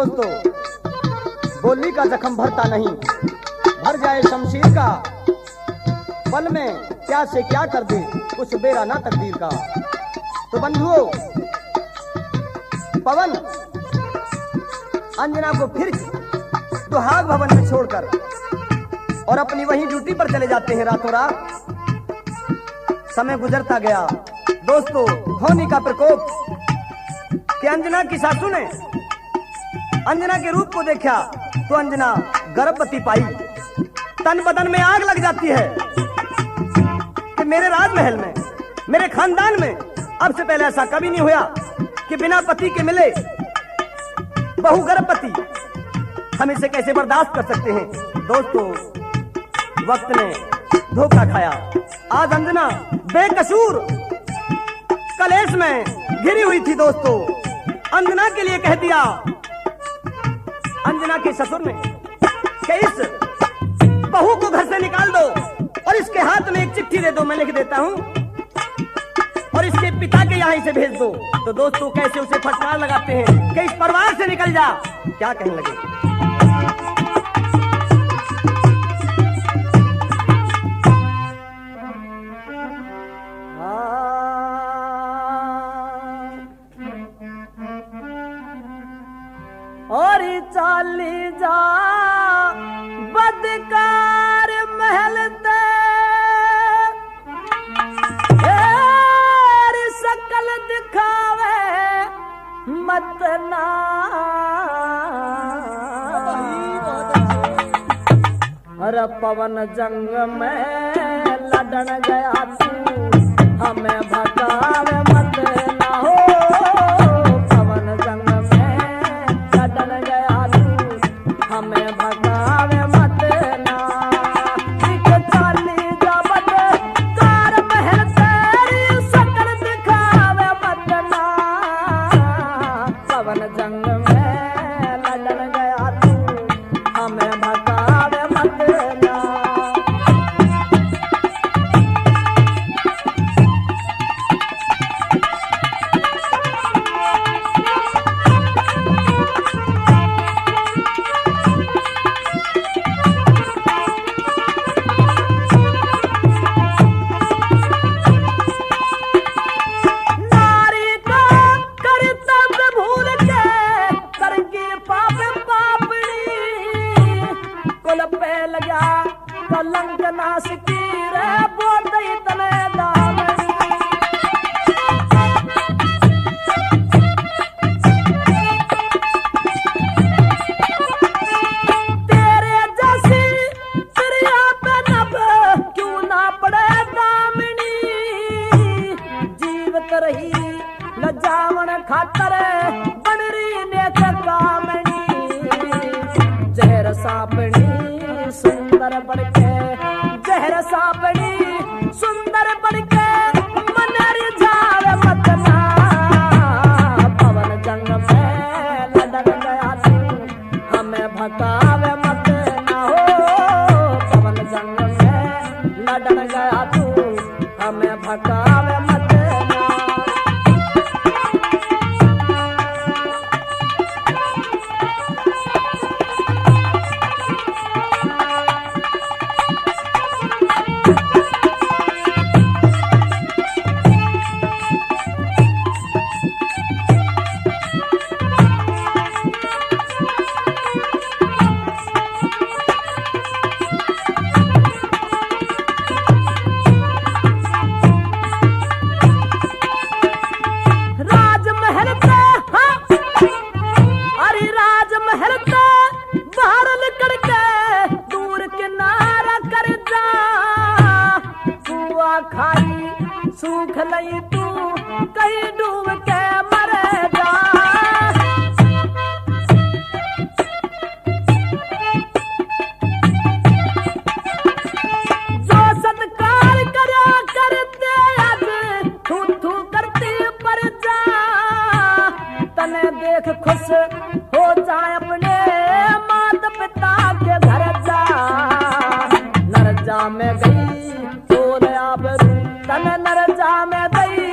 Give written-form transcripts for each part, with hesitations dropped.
दोस्तों, बोली का जख्म भरता नहीं, भर जाए शमशीर का, पल में क्या से क्या कर दे कुछ बेरा ना तकदीर का। तो बंधुओं, पवन अंजना को फिर सुहाग भवन में छोड़कर और अपनी वही ड्यूटी पर चले जाते हैं रातों रात। समय गुजरता गया दोस्तों, धोनी का प्रकोप कि अंजना की सासू ने अंजना के रूप को देखा तो अंजना गर्भवती पाई। तन बदन में आग लग जाती है कि मेरे राजमहल में, मेरे खानदान में अब से पहले ऐसा कभी नहीं हुआ कि बिना पति के मिले बहु गर्भवती। हम इसे कैसे बर्दाश्त कर सकते हैं। दोस्तों, वक्त ने धोखा खाया। आज अंजना बेकसूर कलेश में घिरी हुई थी। दोस्तों, अंजना के लिए कह दिया अंजना के ससुर ने कि इस बहू को घर से निकाल दो और इसके हाथ में एक चिट्ठी दे दो, मैं लिख देता हूं, और इसके पिता के यहां इसे भेज दो। तो दोस्तों, कैसे उसे फटकार लगाते हैं कि इस परिवार से निकल जा। क्या कहने लगे, और चाली जा बदकार महल ते सकल दिखावे मत ना। अरे पवन जंग में लड़न गया तू, हमें भगावे मत ना हो। पवन जंग हमें भगावे मत ना। चाली जाबत कार महल तेरी सकल दिखावे मत ना। पवन जंग में लड़न गया तू, हमें भगावे मत ना। कलंक नासकी रे बोतई तने दामनी। तेरे जैसी प्रिया पे नभ क्यों ना पड़े दामनी। जीवत रही न जावन खातर बन रही नेक कामनी। जहर सापनी सुंदर बढ़के, जहर सापड़ी सुंदर बढ़के मनरी जावे मत ना। पवन जंग में लड़न गया तू, हमें भगावे मत ना हो। पवन जंग में लड़न गया तू, हमें भगावे मत ना। खाई सूख लई तू कहीं डूब के मर जा। जो सत्कार करा करते आज थू थू करती पर जा। तने देख खुश हो जाए अपने माता पिता के घर जा। नर जा में गई तन नर जा में दई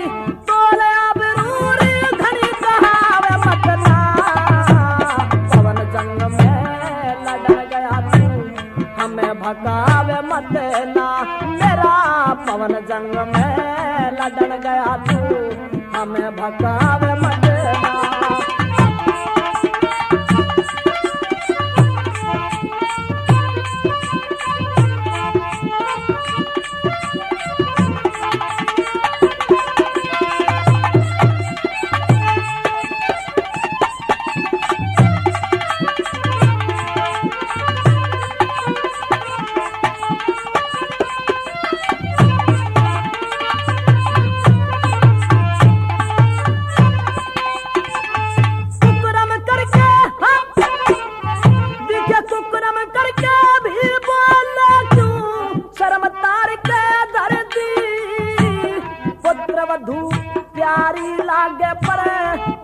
तोले आबरू रे घड़ी कहावे मत ना। भगावे मत ना, मेरा पवन जंग में लड़न गया तू, हमें भगावे मत ना। प्यारी लागे पर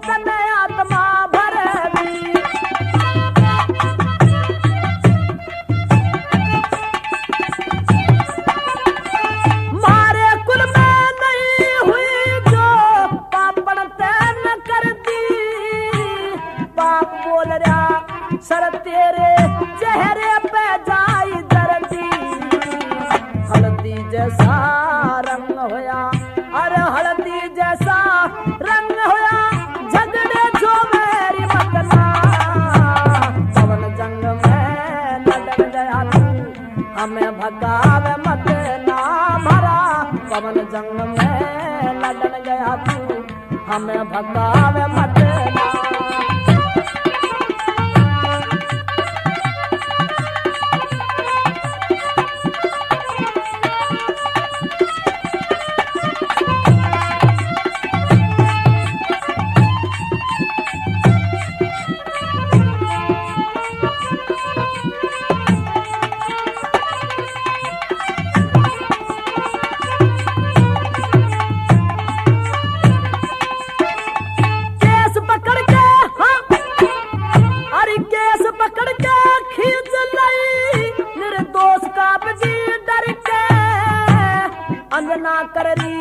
तने आत्मा भर दी, मारे कुल में नहीं हुई जो पापण तैन कर दी। पाप बोल रहा सर तेरे चेहरे पे जाई दर्दी, हल्दी जैसा रंग होया, अरे हल्दी जैसा रंग होया, झगड़े जो मेरी मतना, पवन जंग में लड़न गया तू, हमें भगावे मत ना, भरा पवन जंग में लड़न गया तू, हमें भगावे मत ना। अंजना कर री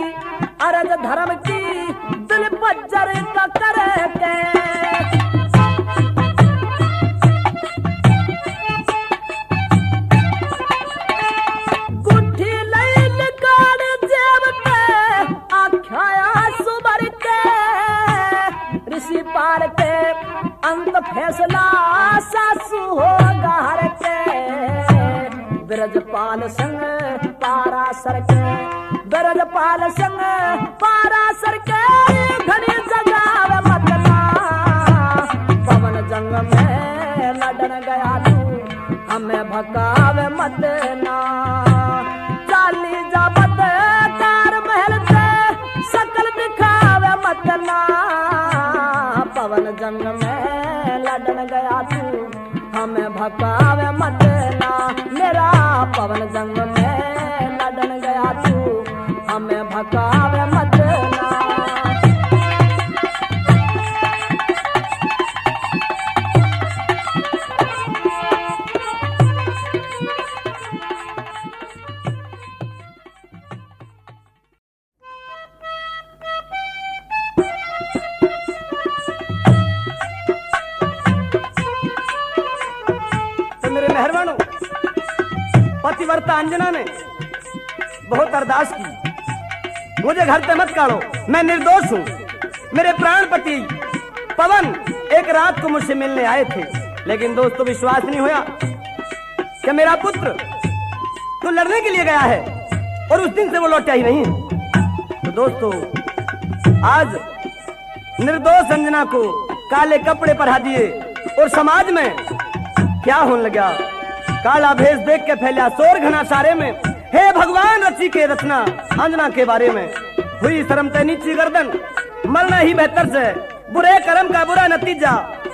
अरज धर्म की दिल बज्जर का करे के, गुठी लई निकाल जेब पे आख्याया सुबर के, ऋषि पार के अंत फैसला सासू होगा हर के, ब्रजपाल संग पारासर के, ब्रजपाल संग पारासर के, घनी जगावे मत ना, पवन जंग में लड़न गया तू, हमें भगावे मत ना। चाली जाबत कार महल से सकल दिखावे मत ना, पवन जंग में लड़न गया तू, हमें भगावे मत ना, मेरा पवन जंग में लड़न गया तू, हमें भगावे मत ना। मेरे मेहरबानों, पतिव्रता अंजना ने बहुत अरदास की, मुझे घर पे मत काढ़ो, मैं निर्दोष हूँ। मेरे प्राणपति पवन एक रात को मुझसे मिलने आए थे, लेकिन दोस्तों विश्वास नहीं हुआ कि मेरा पुत्र तो लड़ने के लिए गया है और उस दिन से वो लौटा ही नहीं। तो दोस्तों आज निर्दोष अंजना को काले कपड़े पहना दिए और समाज में क्या होने लगा, काला भेष देख के फैला शोर घना सारे में, हे भगवान रची के रचना अंजना के बारे में, हुई शर्म ते नीची गर्दन, मरना ही बेहतर से, बुरे कर्म का बुरा नतीजा,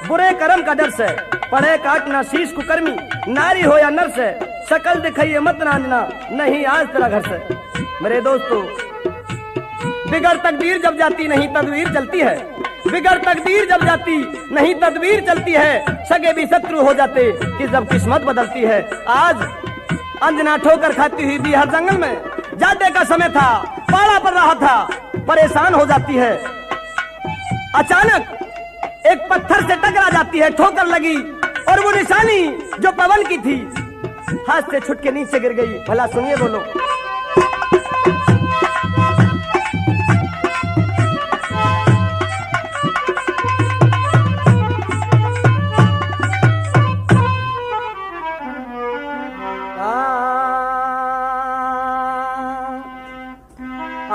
बुरे कर्म का डर से, पढ़े काटना शीश कुकर्मी, नारी हो या नर से, शकल दिखाइए मत ना अंजना, नहीं आज तेरा घर से। मेरे दोस्तों बिगड़ तकदीर जब जाती नहीं तदबीर चलती है, बिगड़ तकदीर जब जाती नहीं तदबीर चलती है, सगे भी शत्रु हो जाते कि जब किस्मत बदलती है। आज अंजना ठोकर खाती हुई दी हर जंगल में, जाते का समय था, पाला पड़ रहा था, परेशान हो जाती है। अचानक एक पत्थर से टकरा जाती है, ठोकर लगी और वो निशानी जो पवन की थी हाथ से छुट के नीचे गिर गई। भला सुनिए बोलो।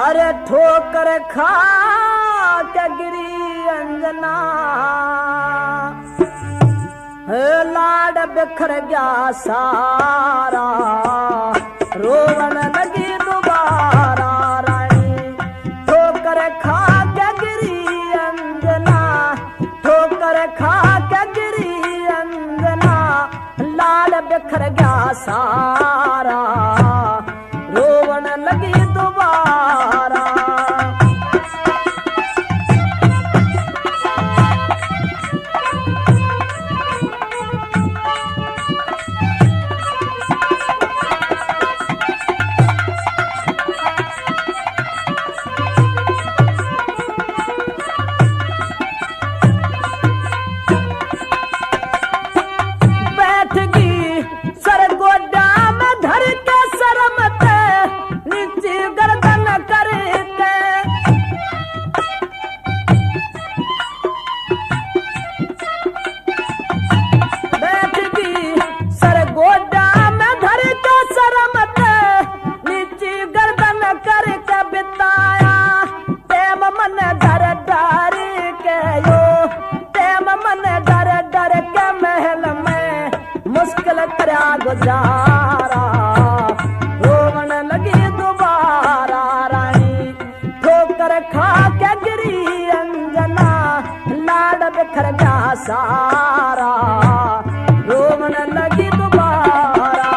अरे ठोकर खा के गिरी अंजना, लाड बिखर गया सारा, रोवन लगी दोबारा रानी। ठोकर खा के गिरी अंजना, ठोकर खा के गिरी अंजना, लाड बिखर गया सारा, रोवन लगी दोबारा। बैठ गई सरगोडा में धर के शर्म ते, नीचे गर्दन करके। बैठ गई सरगोडा में धर के शर्म ते, नीचे गर्दन करके बिताया प्रेम मन डर डर के यो, प्रेम मन डर डर के महल में मुश्किल करा गुजारा, रोवन लगी दोबारा रानी। ठोकर खा के गिरी अंजना, लाड बिखर गया सारा, रोवन लगी दोबारा।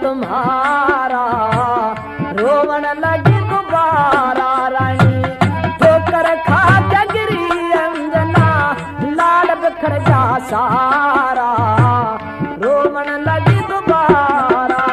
तुम्हारा रोवन लगी दोबारा रानी। ठोकर खा के गिरी अंजना, लाड बिखर जा सारा, रोवन लगी दोबारा।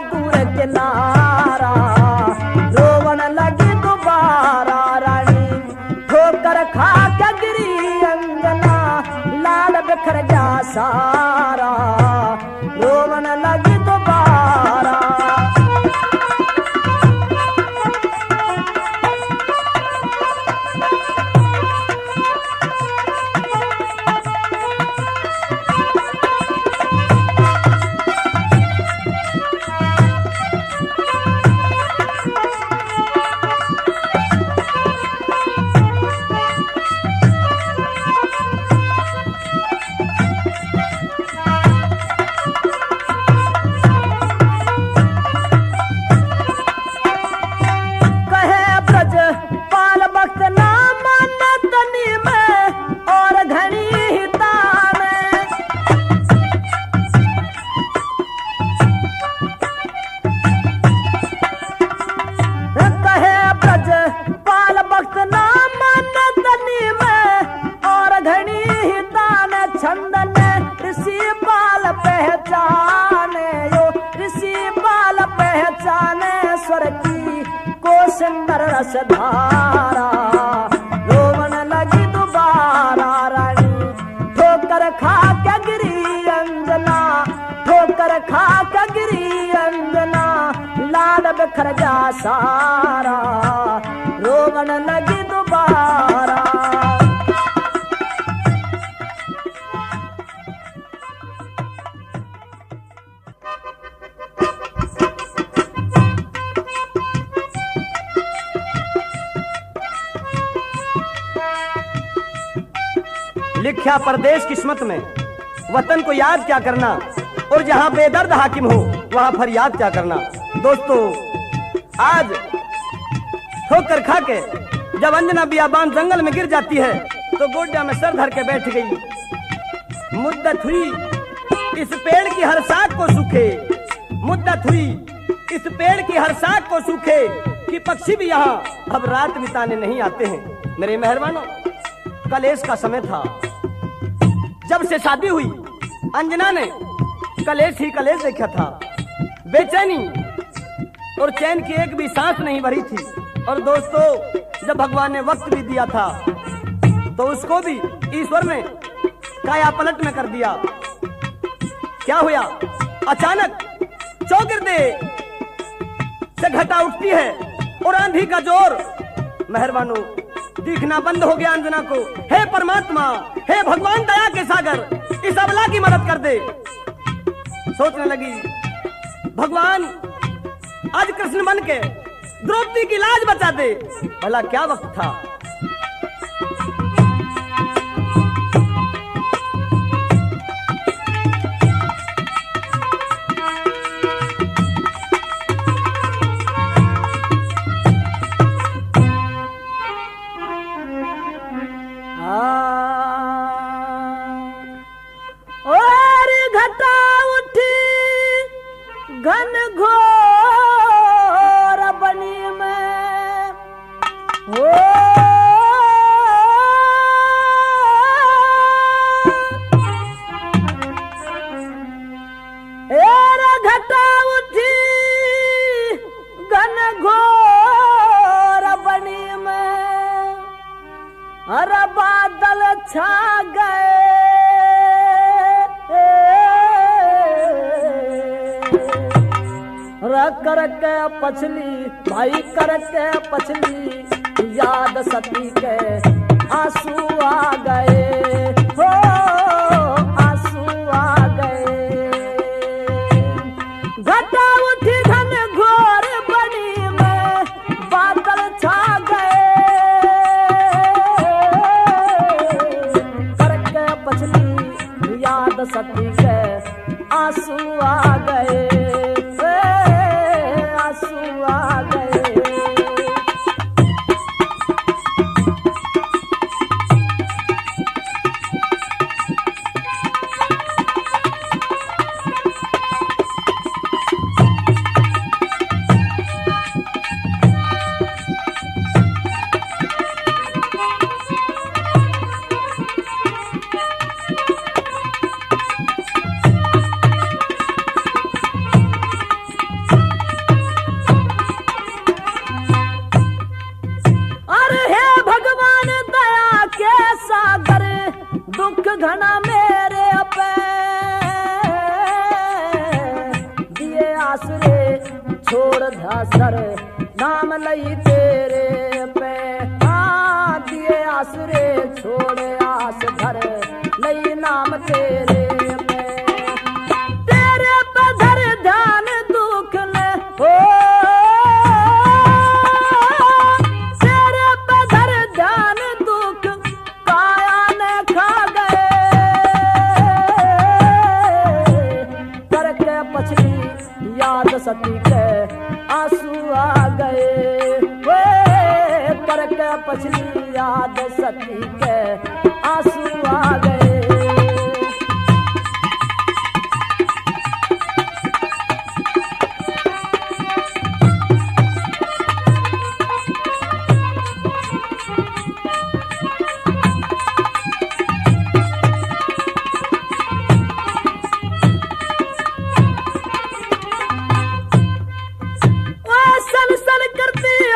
दूर किनारा रोवन लगी दोबारा रानी। ठोकर खा के गिरी अंजना, लाल बिखर जा सारा, रोवन लगी दोबारा। रस धारा, रोवन लगी दोबारा रानी, ठोकर खा के गिरी अंजना, ठोकर खा के गिरी अंजना, लाड बिखर जा सारा, रोवन लगी दोबारा। लिखा परदेश किस्मत में, वतन को याद क्या करना, और जहां बेदर्द हाकिम हो वहां फरियाद क्या करना। दोस्तों, आज ठोकर खा के जब अंजना बियाबान जंगल में गिर जाती है तो गोड्या में सर धर के बैठ गई। मुद्दत हुई इस पेड़ की हर शाख को सूखे, मुद्दत हुई इस पेड़ की हर शाख को सूखे, कि पक्षी भी यहाँ अब रात बिताने नहीं आते हैं। मेरे मेहरबानों, कलेश का समय था। जब से शादी हुई अंजना ने कलेश ही कलेश देखा था। बेचैनी और चैन की एक भी सांस नहीं भरी थी। और दोस्तों, जब भगवान ने वक्त भी दिया था तो उसको भी ईश्वर ने काया पलट में कर दिया। क्या हुआ? अचानक चौगिरदे से घटा उठती है और आंधी का जोर। मेहरबानों, दिखना बंद हो गया अंजना को। हे परमात्मा, हे भगवान दया के सागर, इस अबला की मदद कर दे। सोचने लगी, भगवान आज कृष्ण बन के द्रौपदी की लाज बचा दे। भला क्या वक्त था। घन घोर बनी में हो घटा उठी घन घोर बनी में, हर बादल छा गए करके पछली भाई करके पछली याद सती के आंसू आ गए हो, आंसू आ गए। घटा उठी घन घोर बनी में, बादल छा गए करके पछली याद सती के आंसू आ गए। दुख घना मेरे पे दिए आसरे, छोड़ धासर नाम लई तेरे पे। हाँ दिए आसरे छोड़ आस धर लई नाम तेरे पे। तेरे पे धर ध्यान दुख ले हो, तेरे पे धर ध्यान दुख काया ने खा पछली याद सती के आंसू आ गए। वे करके पछली याद सती के आंसू आ गए।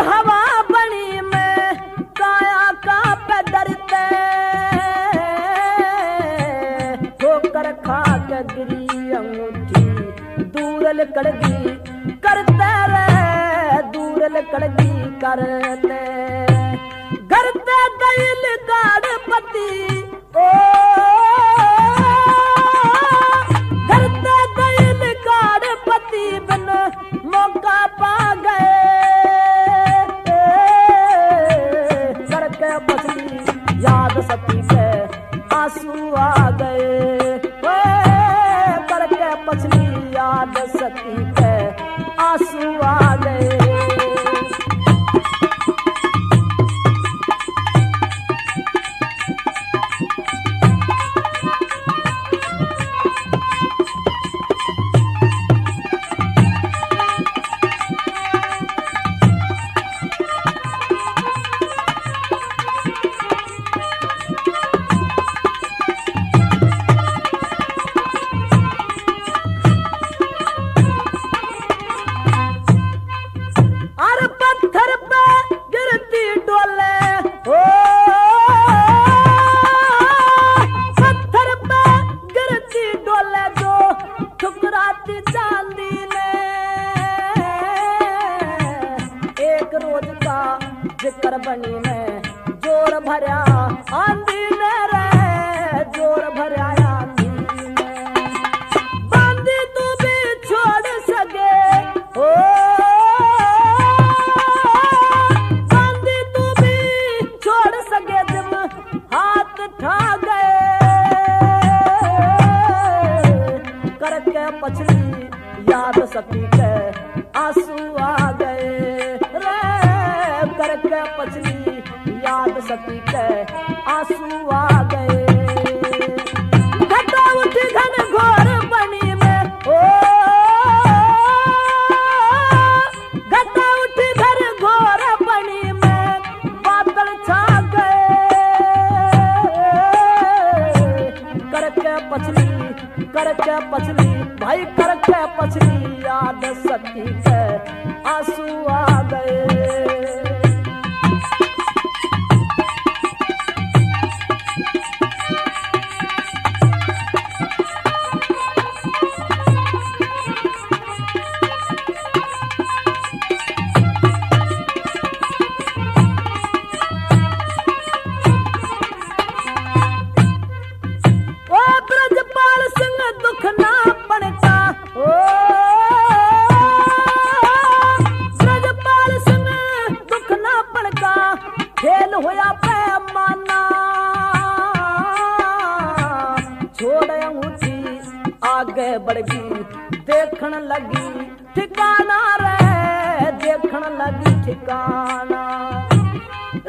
हवा बनी दूर लकड़गी करते रे दूर लकड़गी करते करते दिल गाड़पति ओ करते दिल गाड़पति बिन मौका पा गए करके पछली याद सती के आंसू आ गए करके पछली याद सती के आंसू आ गए जिक्र बनी में जोर भरया आंधी में रे जोर भरया आंधी में बांधी तू भी छोड़ सके ओ बांधी तू भी छोड़ सके जब हाथ ठा गए करके पछली याद सती के आंसू आ गए करके पछली याद सती के आंसू आ गए घटा उठी घन घोर बनी में ओ घटा उठी घन घोर बनी में बादल छा गए करके पछली भाई करके पछली याद सती के आंसू आ गए होया पैमाना छोड़ अंगूठी आगे बढ़गी देखने लगी ठिकाना रे देखने लगी ठिकाना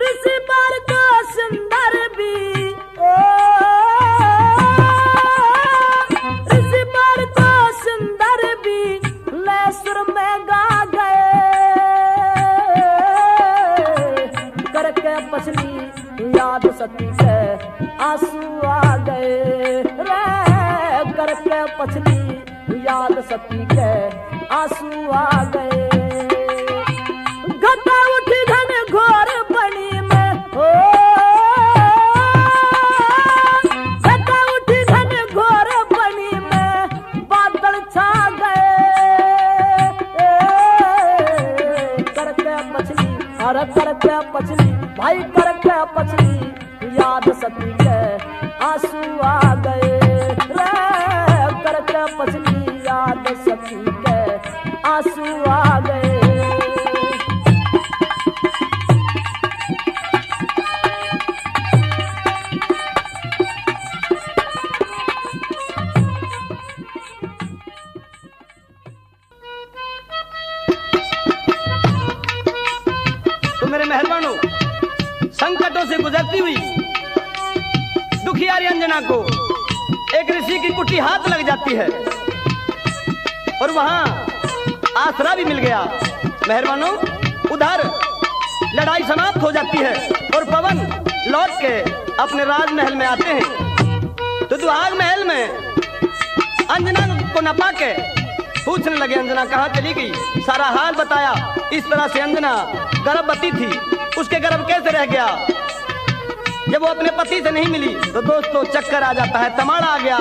ऋषि बार का सुंदर भी ओ ऋषि बार का सुंदर भी लेसुर में गा गए करके पछली याद सती के आंसू आ गए रे करके पछली याद सती के आंसू आ गए घटा उठी घन घोर बनी में हो घटा उठी घन घोर बनी में बादल छा गए करके पछली अरे करके पछली भाई करके पछली याद सती के आंसू आ गए रे करके पछली याद सती के आंसू आ गए तो मेरे मेहरबानों संकटों से गुजरती हुई दुखियारी अंजना को एक ऋषि की कुटी हाथ लग जाती है और वहां आसरा भी मिल गया। मेहरबानों उधर लड़ाई समाप्त हो जाती है और पवन लौट के अपने राजमहल में आते हैं। तो दुहाग महल में अंजना को न पाके पूछने लगे अंजना कहाँ चली गई। सारा हाल बताया। इस तरह से अंजना गर्भवती थी, उसके गर्भ कैसे रह गया। जब वो अपने पति से नहीं मिली तो दोस्तों चक्कर आ जाता है, तमाड़ा आ गया।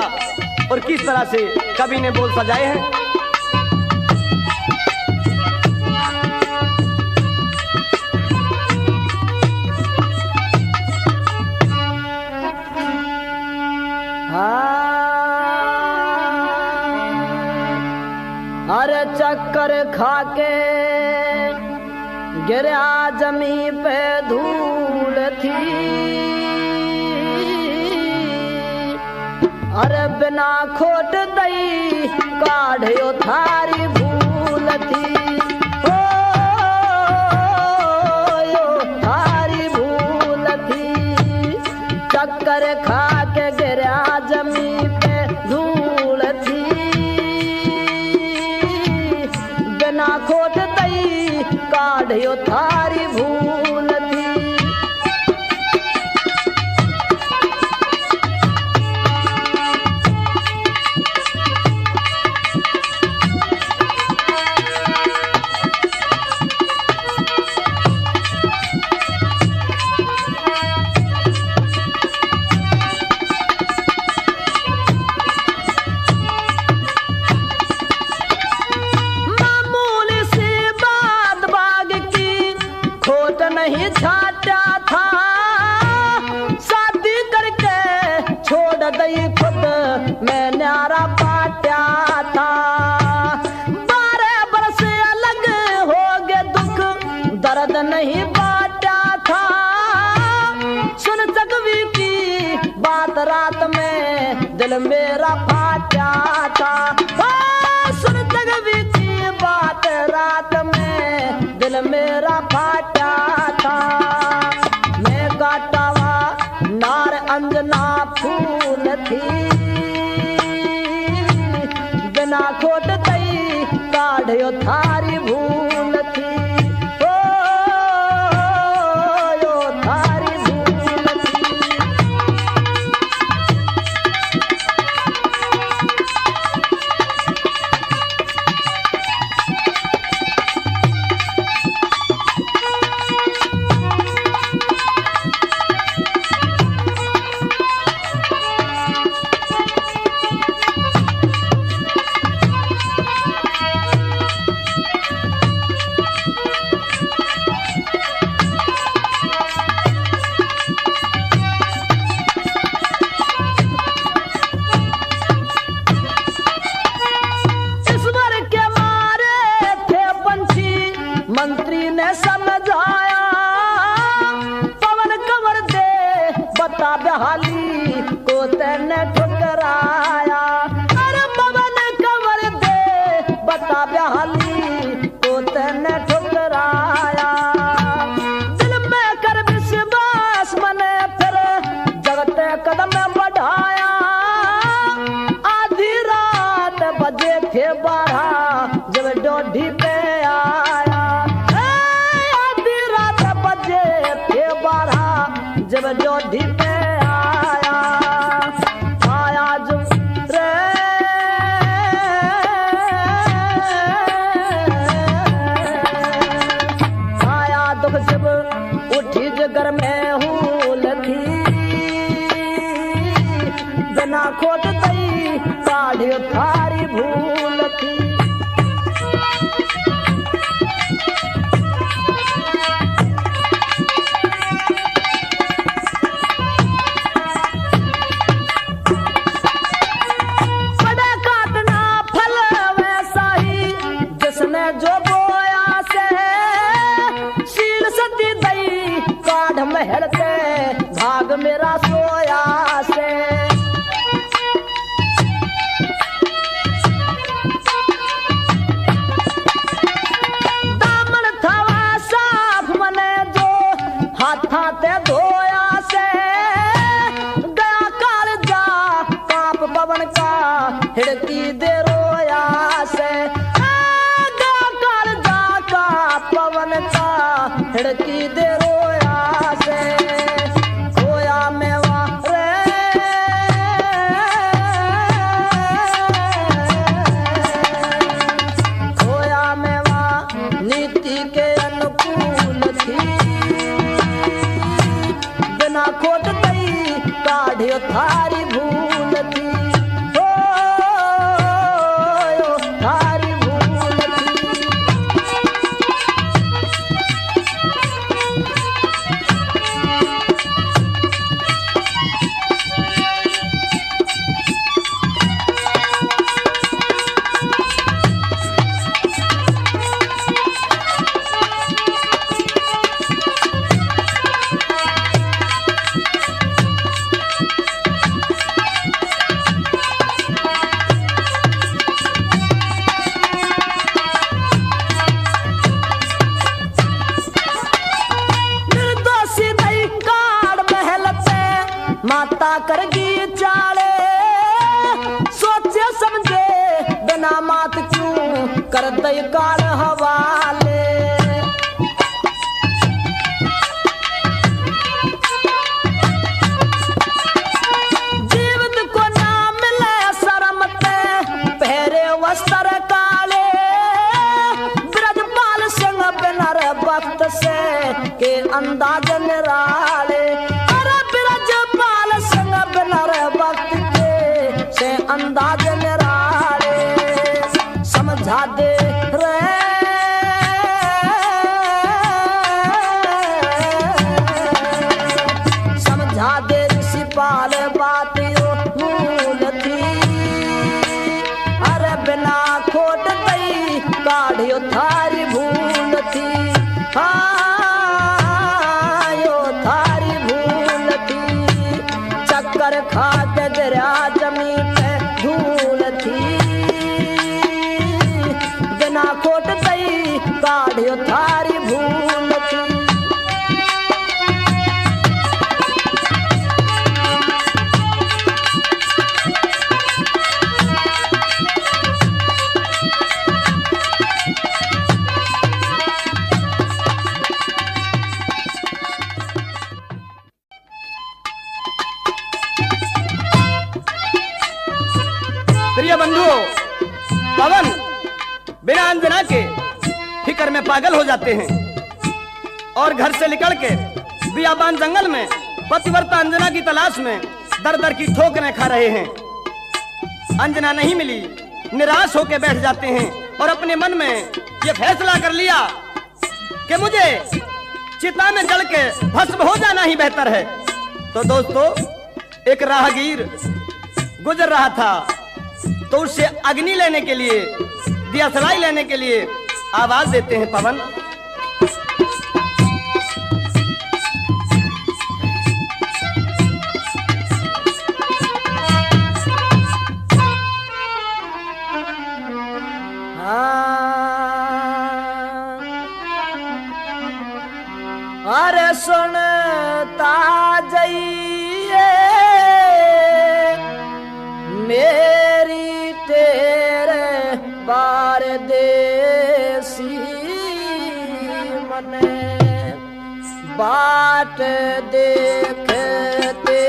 और किस तरह से कवि ने बोल सजाए हैं। अरे चक्कर खाके गिरा जमी पे धूल थी, अरे बिना खोट दई काढ़ो थारी भूल थी, ओ थारी भूल थी। चक्कर खा के गिरा जमी पे धूल थी, बिना खोट दई काढ़ो थारी भूल थी। नहीं छाटा था शादी करके छोड़ दई खुद मैं न्यारा पाटा था। 12 बरस अलग हो गए दुख दर्द नहीं बाटा था। सुन सकवी की बात रात में दिल मेरा फाटा था। सुन सकवी की बात रात में दिल मेरा फाटा था। मैं काटावा नार अंजना फूल थी, बिना खोट दई काढ़ो थारी भूल थी, ओ थारी भूल थी। मंत्री ने समझाया पवन कंवर दे बता बहाली को तेने ठुकराया। अरे पवन कंवर दे बता बहाली को तेने ठुकराया। दिल में कर विश्वास मने फिर जगत कदम बढ़ाया। आधी रात बजे थे 12 जब डोढ़ी पे आया। जब डोढ़ी पे आया, आया जो रे आया दुख जब उठी जगर में हूल थी, बिना खोट दई काढ़ो थारी भूल थी। जो बोया से शील सती दई काढ़ महल से भाग मेरा सोया से। दामन थवा साफ मने जो हाथे धोया से। गया काल जा काप पवन का हिड़की दे रोया से। पवन का हिड़की दे रोया से। खोया मेवा रे खोया मेवा नीति के अनुकूल थी, बिना खोट दई काढ़ो थारी भूल थी, थारी भूल थी। करगी चाले सोचे समझे बिना मात क्यों कर दई काल हवाले जीवित को ना मिले शर्म ते पहरे वस्त्र काले ब्रजपाल सिंह बिनर वक्त से के अंदाज निराले अरे ब्रजपाल सिंह बिनर वक्त के से अंदाज निराले समझा दे रे समझा दे ऋषिपाल बात यो भूल थी अरे बिना खोट दई काढ़ियो थारी भूल थी हाँ यो थारी भूल थी चक्कर खा के गिरा जमीन पे धूल थी बिना खोट दई काढ़ियो थारी भूल थी प्रिय बंधुओं, पवन बिना अंजना के फिक्र में पागल हो जाते हैं और घर से निकल के बियाबान जंगल में पतिव्रता अंजना की तलाश में दर दर की ठोकरें खा रहे हैं। अंजना नहीं मिली, निराश होकर बैठ जाते हैं और अपने मन में ये फैसला कर लिया कि मुझे चिता में जल के भस्म हो जाना ही बेहतर है। तो दोस्तों, एक राहगीर गुजर रहा था तो उससे अग्नि लेने के लिए, दिया सलाई लेने के लिए आवाज देते हैं पवन। अरे सुनता जाइए मेरी तेरे बार देसी मने बाट देखते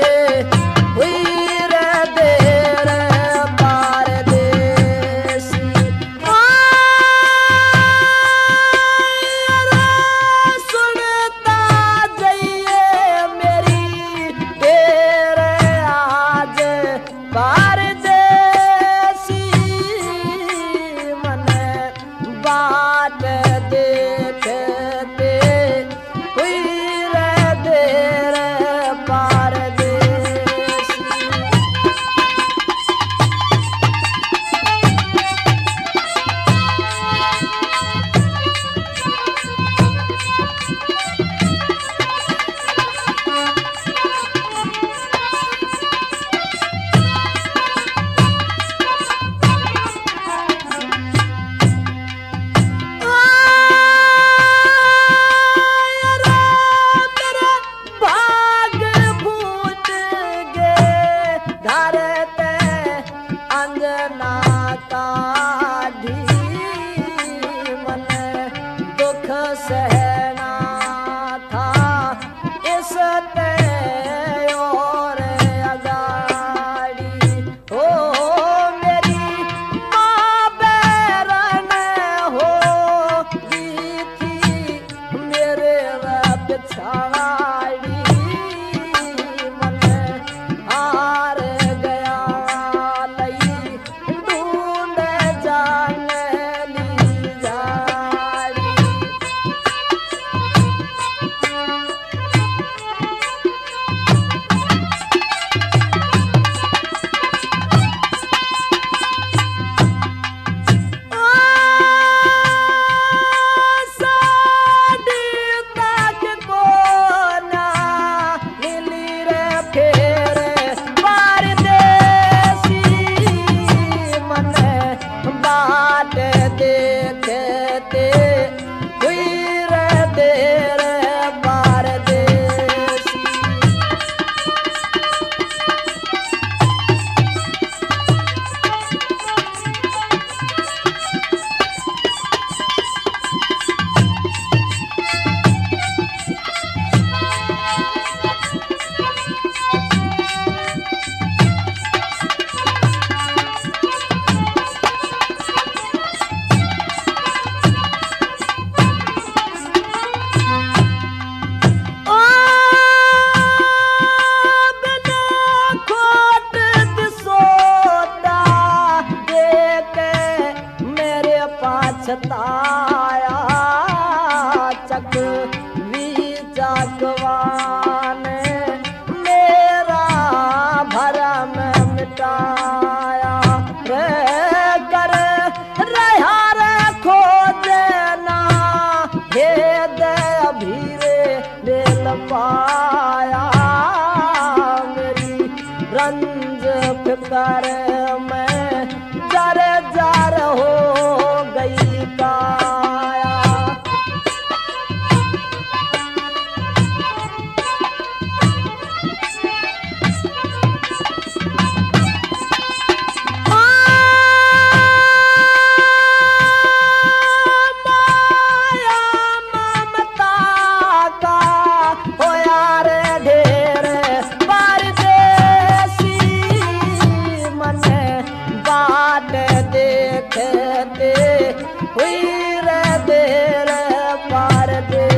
हुई रे देर बार देसी सुनता जाइए मेरी तेरे आज बार बाट देखते हुई रे देर पछताया चकवी चकवान मेरा भरम मिटाया रे कर रहा रे खोजना भेद अभीरे बेल पाया मेरी रंज फिकर में जर जर हो गई काया माया ममता का होया रे ढेर परदेसी मन बाट देखते हुई रे देर परदेसी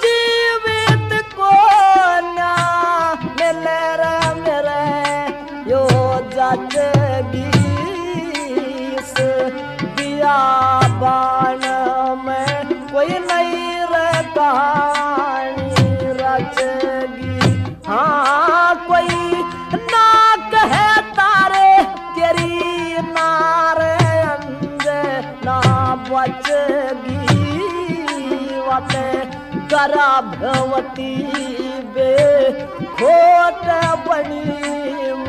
जीवित को ना मिल रे मेरे यो जगीस दिया बाण में कोई नहीं रे कहानी रचगी हाँ कोई ना कहे तारे तेरी नारे अंजे ना बचगी वते गर्भवती बे खोट बनी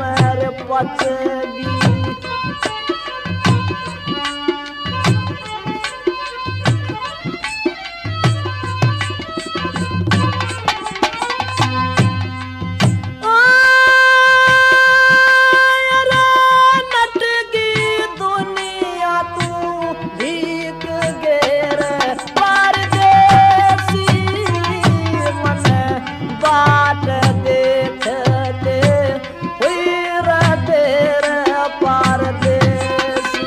मेरे पचगी नटकी दुनिया तू भीग गेर परदेसी मन बाट देखते हुई रे देर परदेसी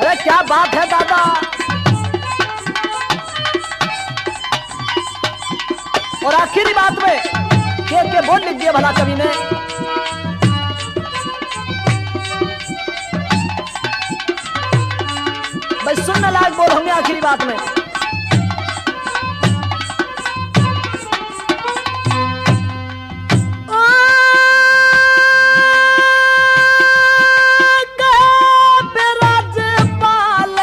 अरे क्या बात है दादा और आखिरी बात में के बोल लिख दिया भला कवि ने भाई सुनने लायक बोल होंगे आखिरी बात में राजपाल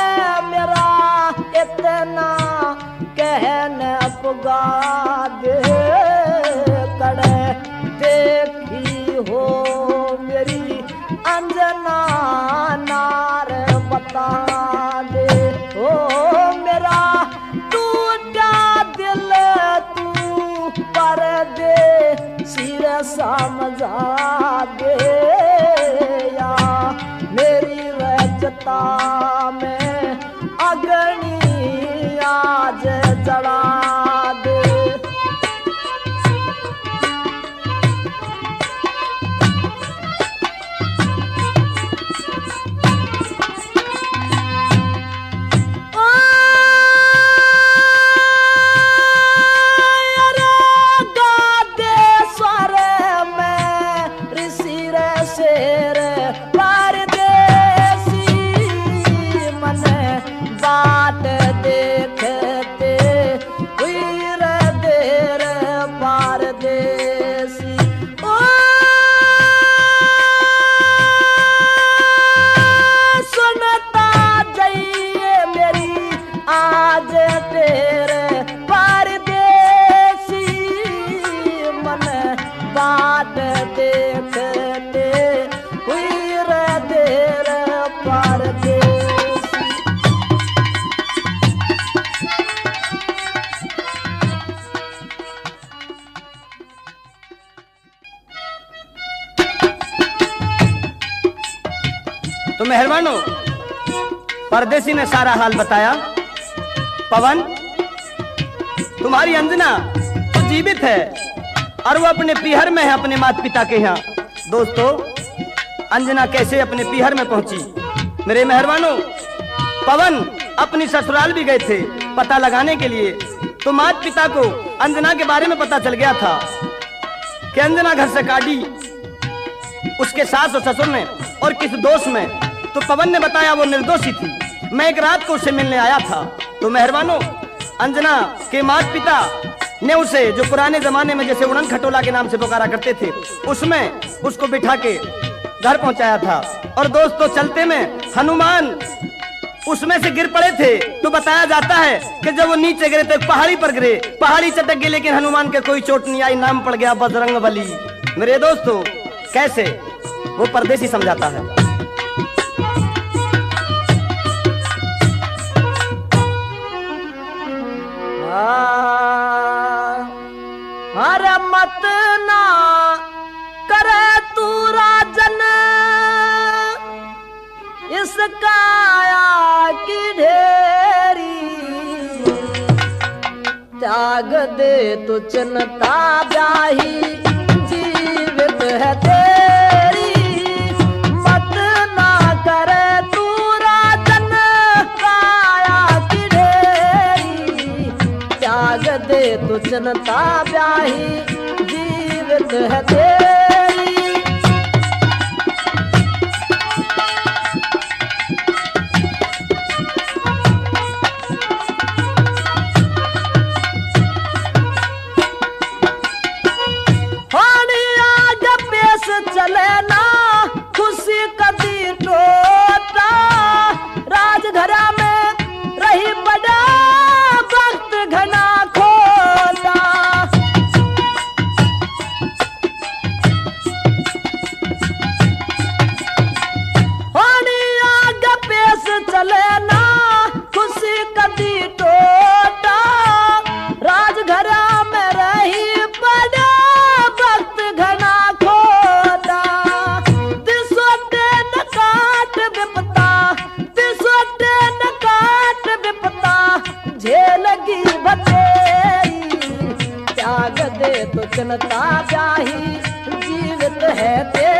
मेरा इतना कहने पुगा दे कड़े देखी हो मेरी अंजना नार बता दे ओ मेरा टूटा दिल तू पर दे सिर समझा दे या मेरी रजता में अग्नि आज जला दे शेर परदेसी मन बाट देखते हुई रे देर परदेसी ओ सुनता जाइए मेरी आज तेरे परदेसी मन बाट देखते हुई रे देर परदेसी तो मेहरबान हो परदेसी ने सारा हाल बताया। पवन, तुम्हारी अंजना तो जीवित है और वो अपने पीहर में है, अपने माता पिता के यहाँ। दोस्तों, अंजना कैसे अपने पीहर में पहुंची? मेरे मेहरबानों, पवन अपनी ससुराल भी गए थे पता लगाने के लिए। तो माता पिता को अंजना के बारे में पता चल गया था कि अंजना घर से काटी उसके सास और ससुर ने, और किस दोष में। तो पवन ने बताया वो निर्दोषी थी, मैं एक रात को उसे मिलने आया था। तो मेहरबानों, अंजना के माता पिता ने उसे, जो पुराने जमाने में जैसे उड़न खटोला के नाम से पुकारा करते थे, उसमें उसको बिठा के घर पहुंचाया था। और दोस्तों, चलते में हनुमान उसमें से गिर पड़े थे। तो बताया जाता है कि जब वो नीचे गिरे तो पहाड़ी पर गिरे, पहाड़ी चटक गई, लेकिन हनुमान के कोई चोट नहीं आई, नाम पड़ गया बजरंगबली। मेरे दोस्तों, कैसे वो परदेसी समझाता है। अरे मत ना करे तू राजन इस काया की ढेरी, त्याग दे तो चिन्ता ब्याही जीवित है तेरी। मत ना करे तू राजन काया की ढेरी, त्याग दे तो चिन्ता ब्याही जीवित है तेरी। चले ना खुशी कदी टोटा, राजघरा में रही बड़ा वक्त घना खोटा। होनी आग पेश चले ना खुशी कदी टोटा, राजघरा में रही बड़ा वक्त घना झेलगी बतेरी, त्याग दे तो चिन्ता ब्याही जीवित है तेरी।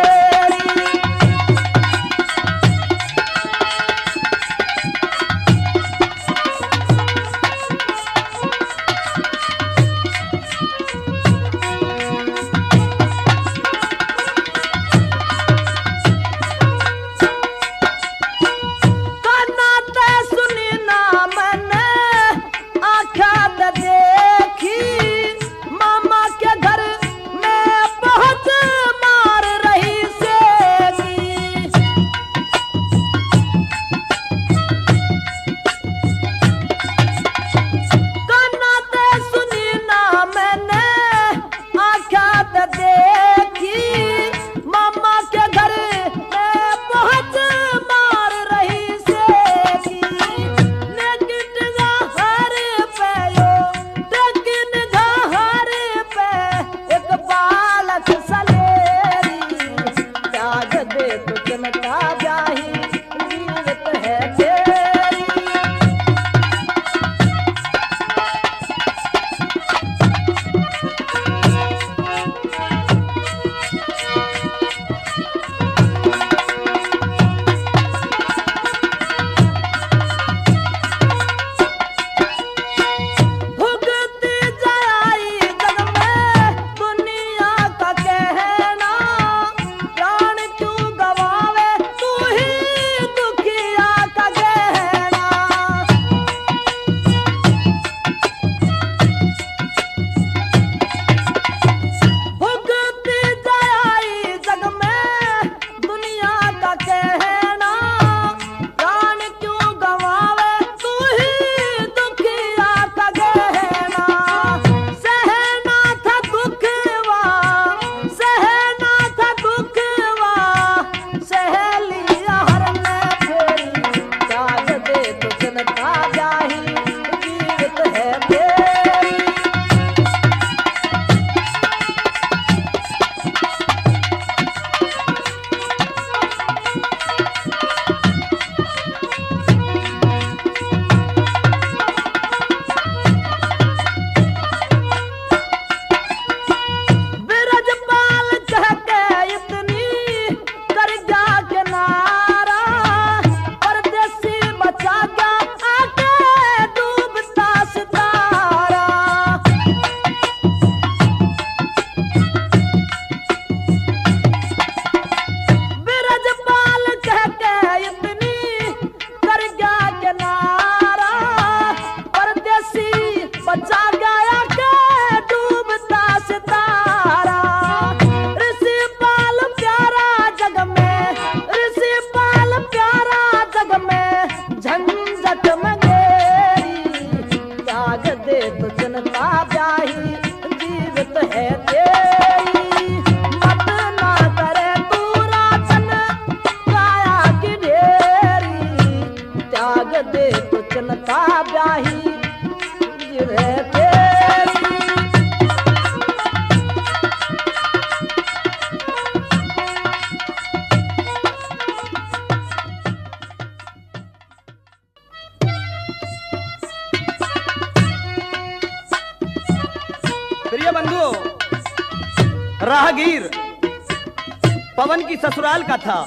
पवन की ससुराल का था,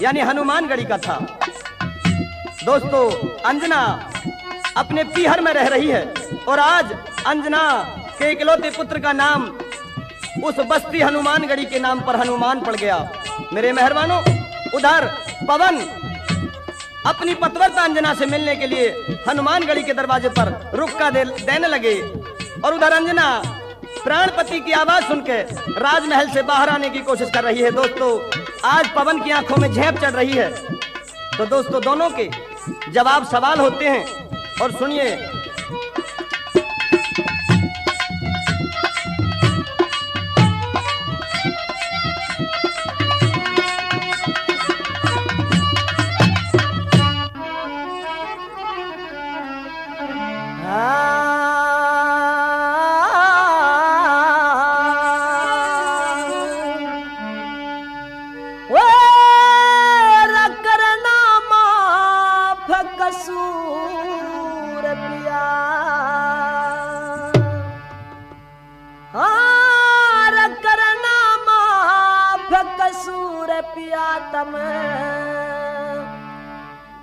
यानी हनुमानगढ़ी का था। दोस्तों, अंजना अपने पीहर में रह रही है और आज अंजना के इकलौते पुत्र का नाम उस बस्ती हनुमानगढ़ी के नाम पर हनुमान पड़ गया। मेरे मेहरबानों, उधर पवन अपनी पतवरता अंजना से मिलने के लिए हनुमानगढ़ी के दरवाजे पर रुक्का देने लगे और उधर अंजना प्राणपति की आवाज सुनकर राजमहल से बाहर आने की कोशिश कर रही है। दोस्तों, आज पवन की आंखों में झेप चढ़ रही है। तो दोस्तों, दोनों के जवाब सवाल होते हैं और सुनिए।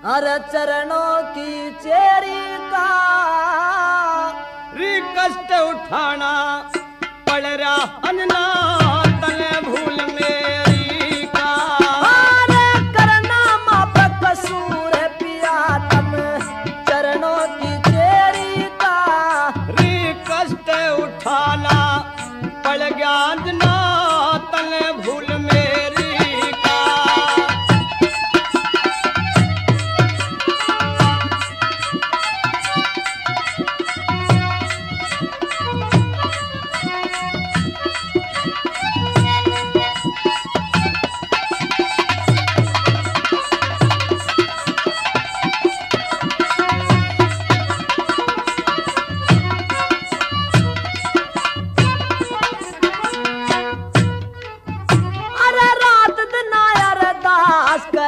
हर चरणों की चेरी का कष्ट उठाना पड़ रहा अंजना तले भूल मेरी का। अरे करना माफ कसूर पिया तम चरणों की चेरी का। कष्ट उठाना पड़ गया अंजना तले भूल मेरी का।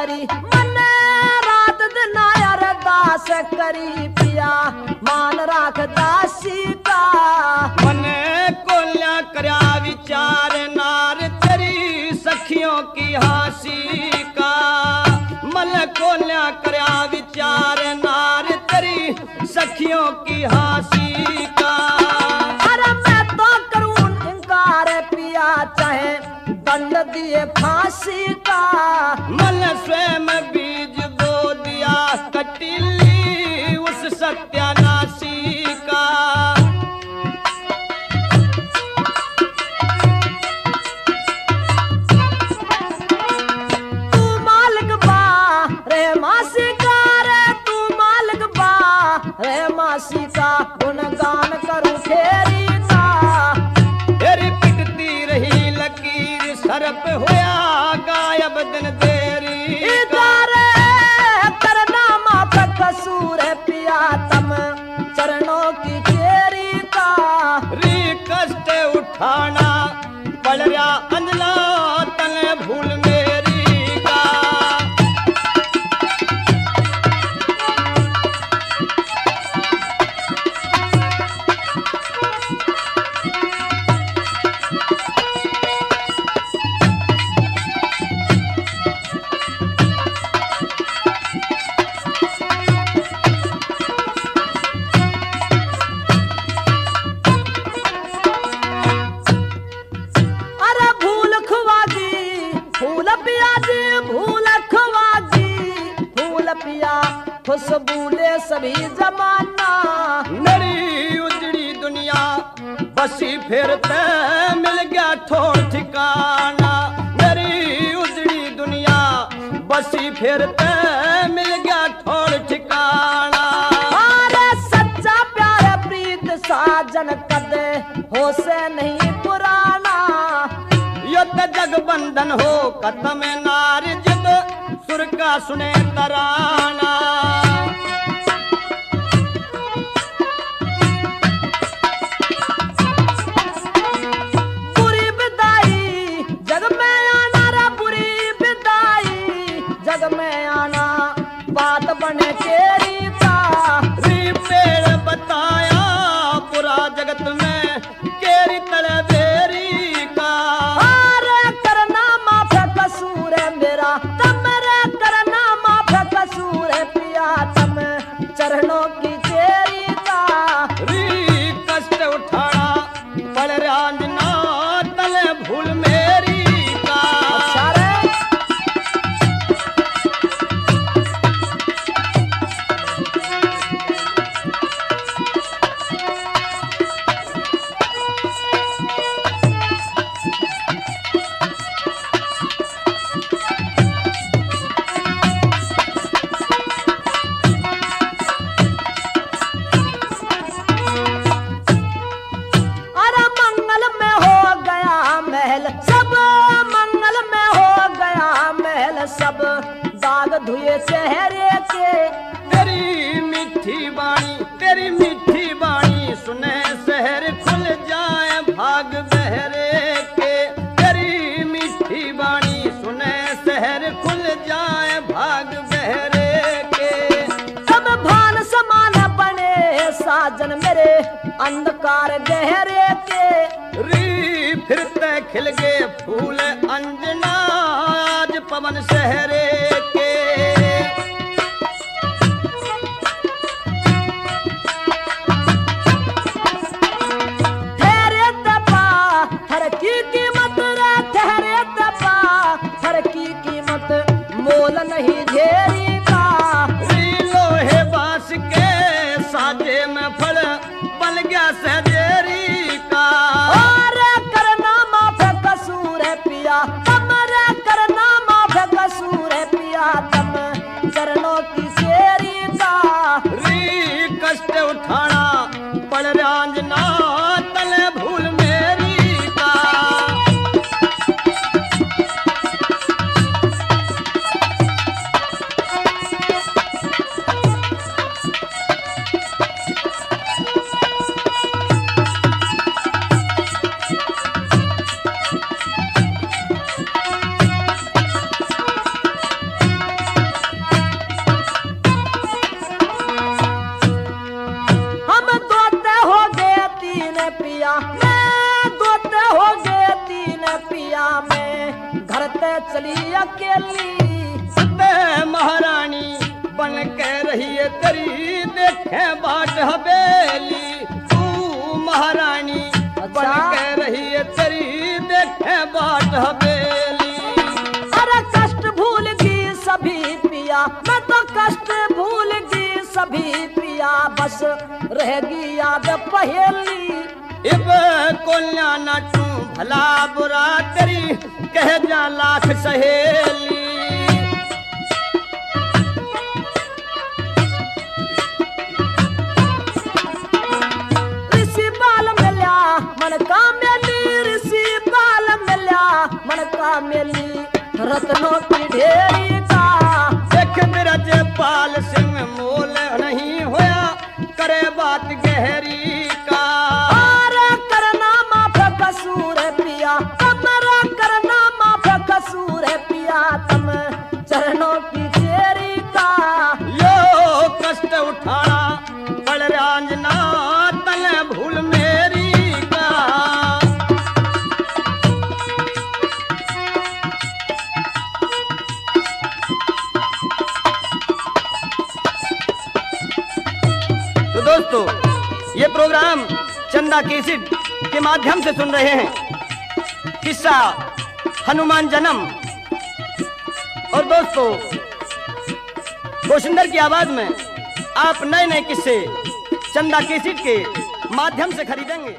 मन रात दिन अरदास करी पिया मान राख दासी का। मन कोल्या करया विचार नार तेरी सखियों की हासी का। मन कोल्या करया विचार नार तेरी सखियों की हासी का। अरे मैं तो करूं इनकार पिया चाहे दंड दिए फांसी का। मन स्वयं बीज बो दिया कटिली उस सत्यानाशी का। तू मालिक बा रे मासी का रे तू मालिक बा रे मासी का। गुणगान करूं फेरी का। तेरी पिटती रही लकीर सरप होया गायब दिन देरी इदारे करना माफ कसूर पिया तम चरणों की चेरी का। कष्ट उठाना पड़ रहा अंजना तले भूल मेरी का। खुशबूले सभी जमाना। मेरी उजड़ी दुनिया बसी फिरते मिल गया ठोर ठिकाना। मेरी उजड़ी दुनिया बसी फिरते मिल गया ठोर ठिकाना। अरे सच्चा प्यार प्रीत साजन कदे हो से नहीं पुराना। युद्ध जग बंधन हो कदम नार जिद सुर का सुने तराना। बुरी विदाई जग में आना रा बुरी विदाई जग में आना बात बने केरी का। पेड़ बताया पूरा जगत में केरी तले बेरी का। अरे करना माफ कसूर मंगल में हो गया महल सब दाग धुए चेहरे के। तेरी मीठी बाणी सुने शहर खुल जाए भाग बहरे के। तेरी मीठी बाणी सुने शहर खुल जाए भाग बहरे के। सब भान समान बने साजन मेरे अंधकार गहरे के। री फिरते खिल गए फूल अंजना आज पवन शहरे के। ठहरे तपा हर की कीमत रे, ठहरे तपा हर की कीमत मोल नहीं झेरी का। री लोहे बांस के साजे में फल बन गया सहजेरी का। और करना माफ कसूर है पिया तम रे, करना माफ कसूर है पिया तम चरणों की शेरी का। री कष्ट उठाना पड़ रांजना तले भूल मेरी का। हम दोते हो गए तीन पिया मैं, दोते हो गए तीन पिया मैं, घर ते चली अकेली। ते महारानी बन के रही है तेरी देखे बाट हवेली। तू महारानी बन के रही है तेरी देखे बाट हवेली। अरे कष्ट भूल गई सभी पिया मैं तो कष्ट भूल गई सभी पिया, बस रहेगी याद पहेली। इब कोल्या न तू भला बुरा तेरी कह जा लाख सहेली। ऋषि बाल मिल्या मन का मेली, ऋषि बाल मिल्या मन का मेली, रत्नों की ढेरी का। देख बिरज पाल सिंह मोल नहीं होया करे बात गहरी का। और करना माफ कसूर है पिया तमरा, करना माफ कसूर है पिया तम चरणों की चेरी का। यो कष्ट उठाना पड़ रांजना तले भूल मेरी का। तो दोस्तों ये प्रोग्राम चंदा कैसेट के माध्यम से सुन रहे हैं किस्सा हनुमान जन्म। और दोस्तों गोशिंदर की आवाज में आप नए नए किस्से चंदा कैसेट के माध्यम से खरीदेंगे।